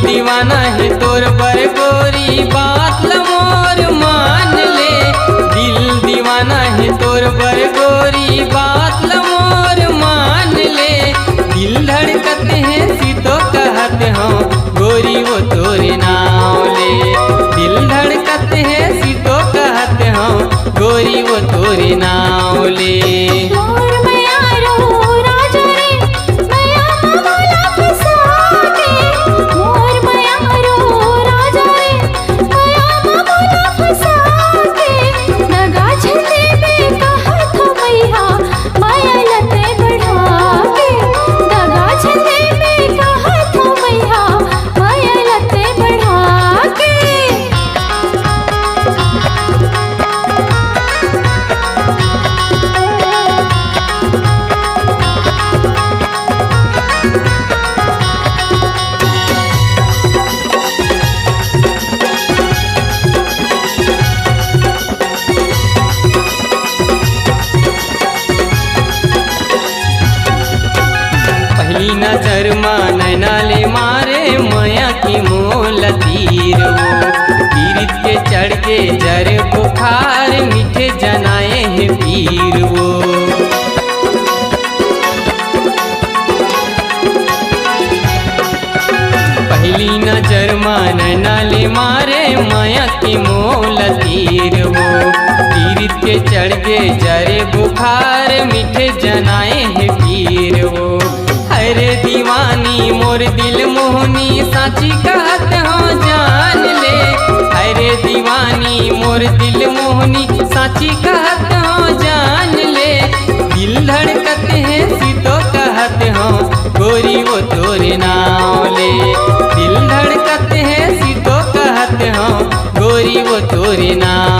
दीवाना है तोर पर गोरी बात मोर मान ले। दिल दीवाना है तोर पर गोरी बात मोर मान ले। दिल धड़कते हैं सीतो कहते हो गोरी वो तोरे नाम ले। दिल धड़कते हैं सीतो कहते हो गोरी वो तोरे नाम ले। पहली नजर मां नैना ले मारे माया की मोल तीर वो। पीरित के चढ़ के जर बुखार मीठे जनाए हैं पीर वो। पहली नजर मां नैना ले मारे माया की मोल तीर वो। पीरित के चढ़ के जर बुखार मीठे जनाए हैं पीर वो। अरे दीवानी मोर दिल मोहनी साची कहत हो जान ले। अरे दीवानी मोर दिल मोहनी साची कहत हो जान ले। दिल धड़कते हैं सीतो कहते हो गोरी वो तोरे नाम ले। दिल धड़कते हैं सीतो कहते हो गोरी वो तोरे नाम